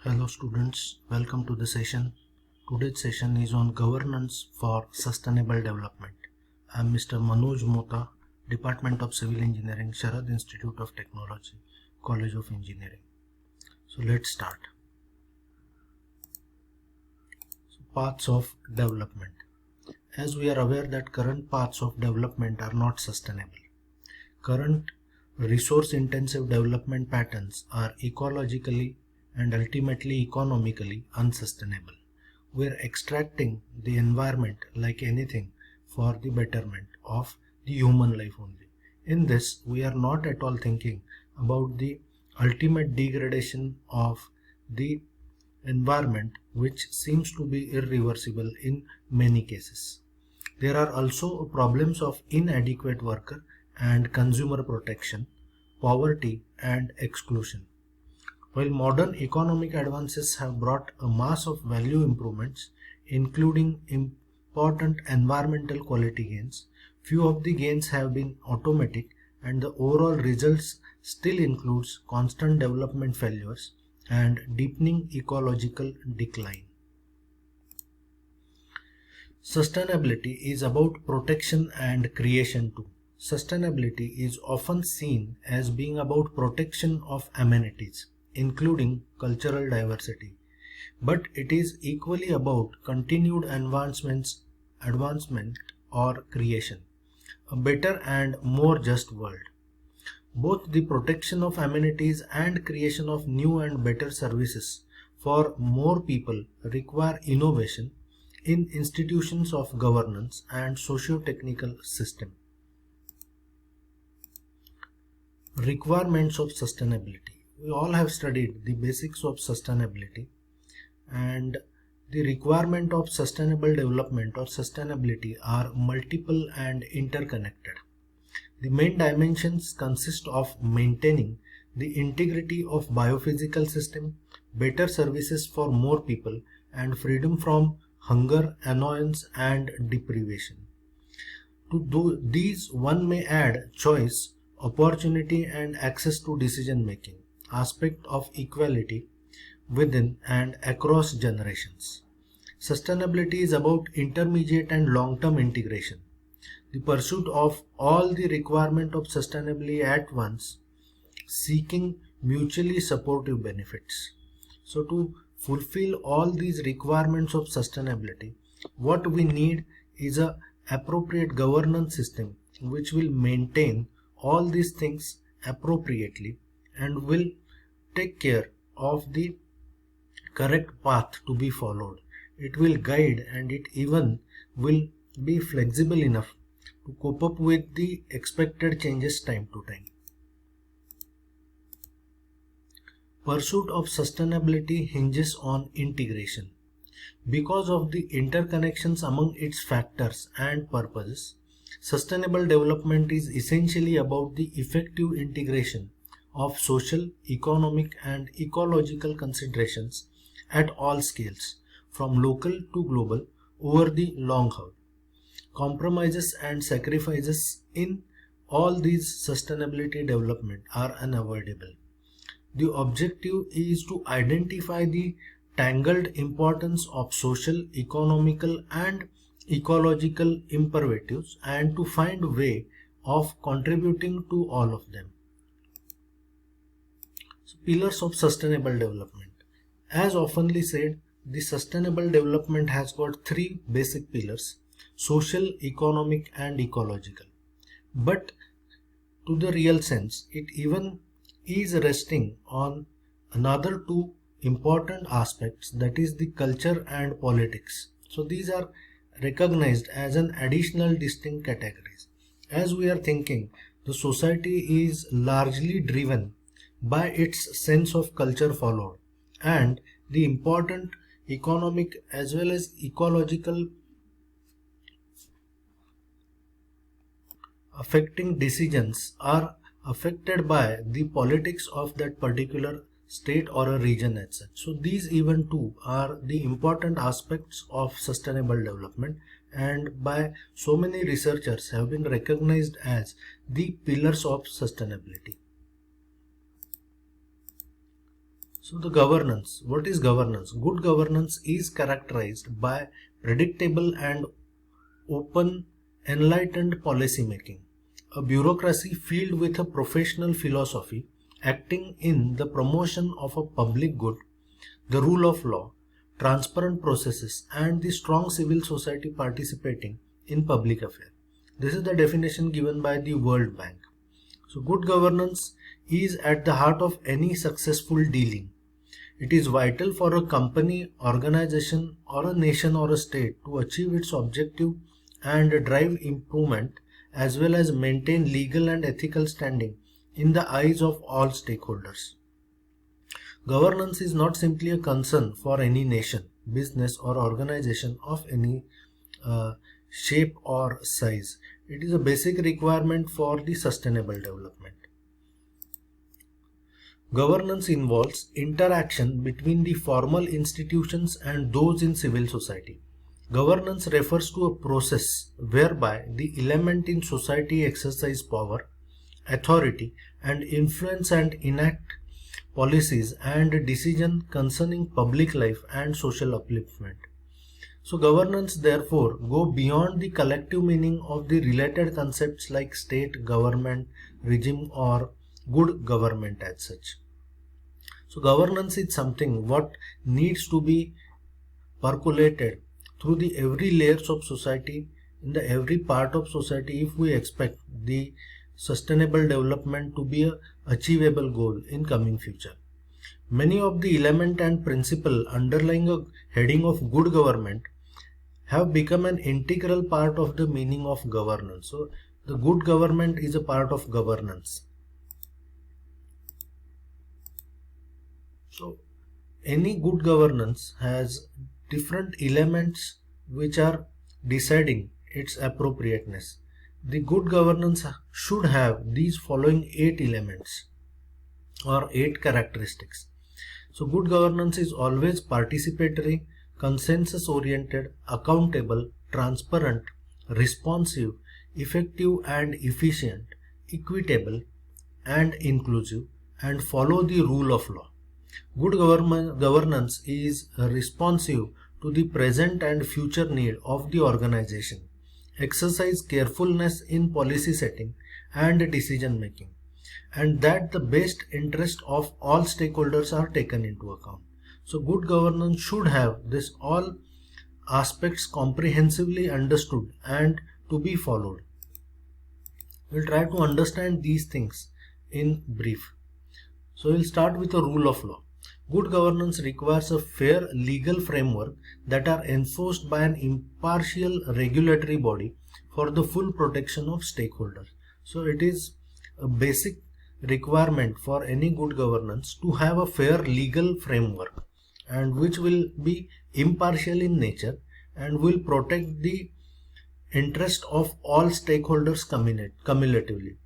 Hello students, welcome to the session. Today's session is on governance for sustainable development. I am Mr. Manoj Mota, Department of Civil Engineering, Sharad Institute of Technology, College of Engineering. So let's start. Paths of development. As we are aware that current paths of development are not sustainable. Current resource intensive development patterns are ecologically and ultimately economically unsustainable. We are extracting the environment like anything for the betterment of the human life only. In this, we are not at all thinking about the ultimate degradation of the environment, which seems to be irreversible in many cases. There are also problems of inadequate worker and consumer protection, poverty and exclusion. While modern economic advances have brought a mass of value improvements, including important environmental quality gains, few of the gains have been automatic and the overall results still includes constant development failures and deepening ecological decline. Sustainability is about protection and creation too. Sustainability is often seen as being about protection of amenities, including cultural diversity, but it is equally about continued advancement or creation, a better and more just world. Both the protection of amenities and creation of new and better services for more people require innovation in institutions of governance and socio-technical system. Requirements of sustainability. We all have studied the basics of sustainability, and the requirement of sustainable development or sustainability are multiple and interconnected. The main dimensions consist of maintaining the integrity of biophysical system, better services for more people, and freedom from hunger, annoyance, and deprivation. To do these, one may add choice, opportunity, and access to decision making, aspect of equality within and across generations. Sustainability is about intermediate and long-term integration, the pursuit of all the requirement of sustainability at once, seeking mutually supportive benefits. So to fulfill all these requirements of sustainability, what we need is a appropriate governance system which will maintain all these things appropriately and will take care of the correct path to be followed. It will guide and it even will be flexible enough to cope up with the expected changes time to time. Pursuit of sustainability hinges on integration. Because of the interconnections among its factors and purposes, sustainable development is essentially about the effective integration of social, economic, and ecological considerations at all scales, from local to global, over the long haul. Compromises and sacrifices in all these sustainability development are unavoidable. The objective is to identify the tangled importance of social, economical, and ecological imperatives and to find a way of contributing to all of them. So, pillars of sustainable development. As oftenly said, the sustainable development has got three basic pillars: social, economic, and ecological. But to the real sense, it even is resting on another two important aspects, that is the culture and politics. So these are recognized as an additional distinct categories. As we are thinking, the society is largely driven by its sense of culture followed, and the important economic as well as ecological affecting decisions are affected by the politics of that particular state or a region as such. So these even too are the important aspects of sustainable development, and by so many researchers have been recognized as the pillars of sustainability. So the governance, what is governance? Good governance is characterized by predictable and open, enlightened policy making, a bureaucracy filled with a professional philosophy acting in the promotion of a public good, the rule of law, transparent processes, and the strong civil society participating in public affairs. This is the definition given by the World Bank. So good governance is at the heart of any successful dealing. It is vital for a company, organization, or a nation or a state to achieve its objective and drive improvement, as well as maintain legal and ethical standing in the eyes of all stakeholders. Governance is not simply a concern for any nation, business, or organization of any shape or size. It is a basic requirement for the sustainable development. Governance involves interaction between the formal institutions and those in civil society. Governance refers to a process whereby the element in society exercise power, authority, and influence and enact policies and decisions concerning public life and social upliftment. So governance therefore go beyond the collective meaning of the related concepts like state, government, regime, or good government as such. So governance is something what needs to be percolated through the every layers of society, in the every part of society, if we expect the sustainable development to be a achievable goal in coming future. Many of the element and principle underlying a heading of good government have become an integral part of the meaning of governance. So the good government is a part of governance. So any good governance has different elements which are deciding its appropriateness. The good governance should have these following 8 elements or 8 characteristics. So good governance is always participatory, consensus oriented, accountable, transparent, responsive, effective and efficient, equitable and inclusive, and follow the rule of law. Good governance is responsive to the present and future need of the organization, exercise carefulness in policy setting and decision making, and that the best interest of all stakeholders are taken into account. So good governance should have this all aspects comprehensively understood and to be followed. We'll try to understand these things in brief. So we'll start with the rule of law. Good governance requires a fair legal framework that are enforced by an impartial regulatory body for the full protection of stakeholders. So it is a basic requirement for any good governance to have a fair legal framework, and which will be impartial in nature and will protect the interest of all stakeholders cumulatively.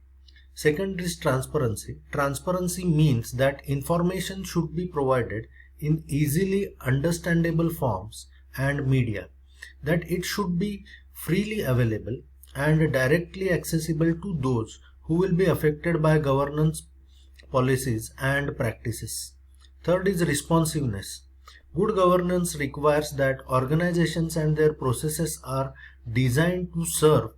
Second is transparency. Transparency means that information should be provided in easily understandable forms and media, that it should be freely available and directly accessible to those who will be affected by governance policies and practices. Third is responsiveness. Good governance requires that organizations and their processes are designed to serve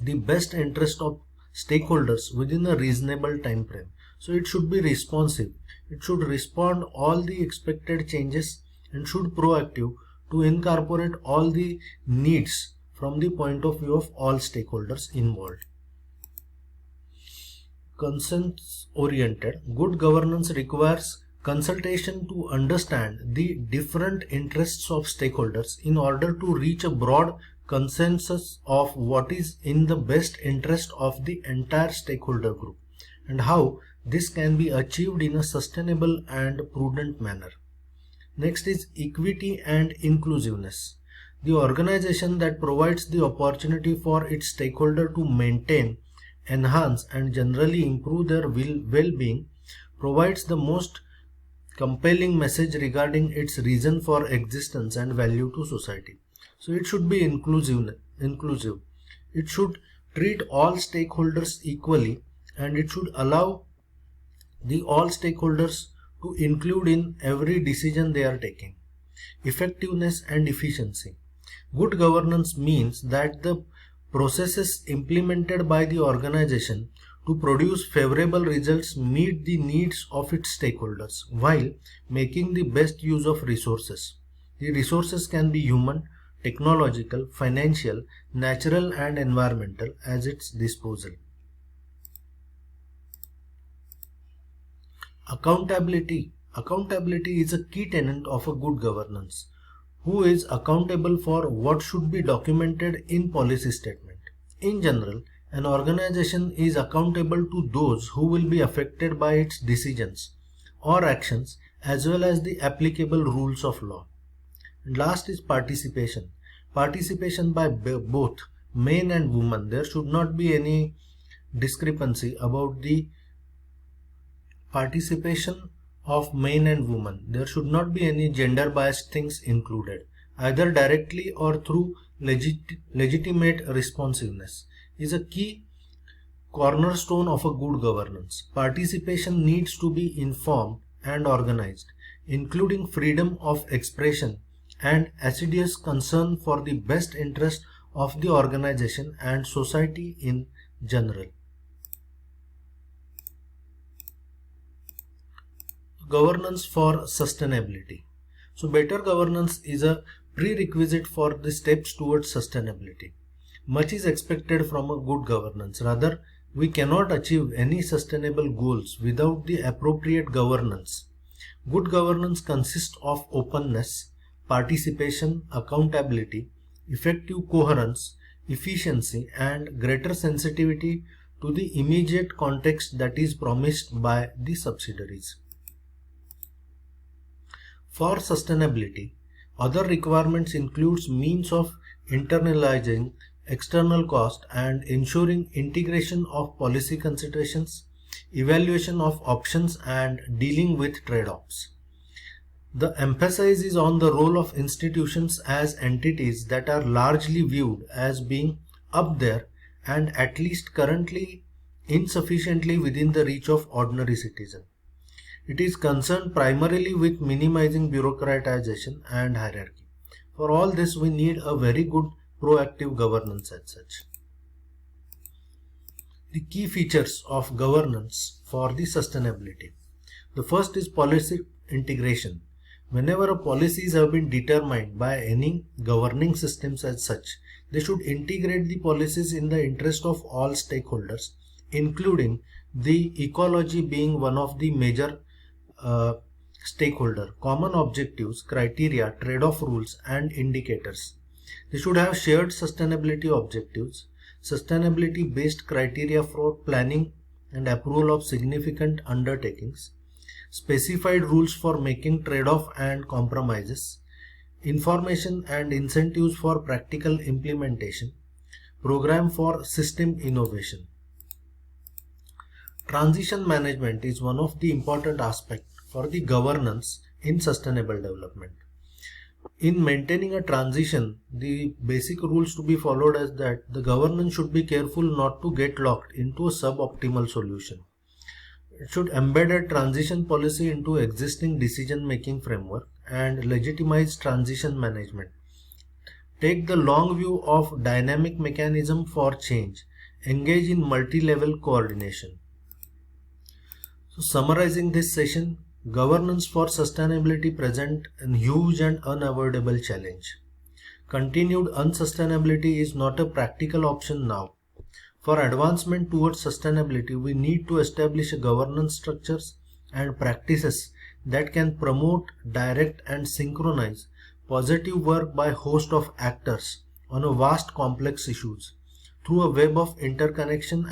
the best interest of stakeholders within a reasonable time frame. So it should be responsive. It should respond all the expected changes and should proactive to incorporate all the needs from the point of view of all stakeholders involved. Consent oriented. Good governance requires consultation to understand the different interests of stakeholders in order to reach a broad consensus of what is in the best interest of the entire stakeholder group and how this can be achieved in a sustainable and prudent manner. Next is equity and inclusiveness. The organization that provides the opportunity for its stakeholder to maintain, enhance and generally improve their well-being provides the most compelling message regarding its reason for existence and value to society. So it should be inclusive. It should treat all stakeholders equally, and it should allow the all stakeholders to include in every decision they are taking. Effectiveness and efficiency. Good governance means that the processes implemented by the organization to produce favorable results meet the needs of its stakeholders while making the best use of resources. The resources can be human, technological, financial, natural and environmental at its disposal. Accountability. Accountability is a key tenet of a good governance. Who is accountable for what should be documented in policy statement? In general, an organization is accountable to those who will be affected by its decisions or actions as well as the applicable rules of law. And last is participation. Participation by both men and women. There should not be any discrepancy about the participation of men and women. There should not be any gender biased things included, either directly or through legitimate responsiveness is a key cornerstone of a good governance. Participation needs to be informed and organized, including freedom of expression and assiduous concern for the best interest of the organization and society in general. Governance for sustainability. So better governance is a prerequisite for the steps towards sustainability. Much is expected from a good governance. Rather, we cannot achieve any sustainable goals without the appropriate governance. Good governance consists of openness, participation, accountability, effective coherence, efficiency, and greater sensitivity to the immediate context that is promised by the subsidiaries. For sustainability, other requirements includes means of internalizing external cost and ensuring integration of policy considerations, evaluation of options and dealing with trade-offs. The emphasis is on the role of institutions as entities that are largely viewed as being up there and at least currently insufficiently within the reach of ordinary citizens. It is concerned primarily with minimizing bureaucratization and hierarchy. For all this, we need a very good proactive governance as such. The key features of governance for the sustainability. The first is policy integration. Whenever policies have been determined by any governing systems as such, they should integrate the policies in the interest of all stakeholders, including the ecology being one of the major stakeholder, common objectives, criteria, trade-off rules and indicators. They should have shared sustainability objectives, sustainability based criteria for planning and approval of significant undertakings, specified rules for making trade-off and compromises, information and incentives for practical implementation, program for system innovation. Transition management is one of the important aspects for the governance in sustainable development. In maintaining a transition, the basic rules to be followed is that the governance should be careful not to get locked into a suboptimal solution. It should embed a transition policy into existing decision-making framework and legitimize transition management. Take the long view of dynamic mechanism for change. Engage in multi-level coordination. So summarizing this session, governance for sustainability presents a huge and unavoidable challenge. Continued unsustainability is not a practical option now. For advancement towards sustainability, we need to establish governance structures and practices that can promote, direct and synchronize positive work by a host of actors on a vast complex issues through a web of interconnection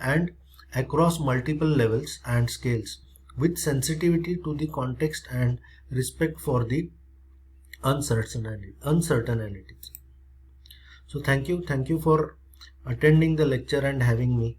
and across multiple levels and scales with sensitivity to the context and respect for the uncertainties. So thank you for attending the lecture and having me.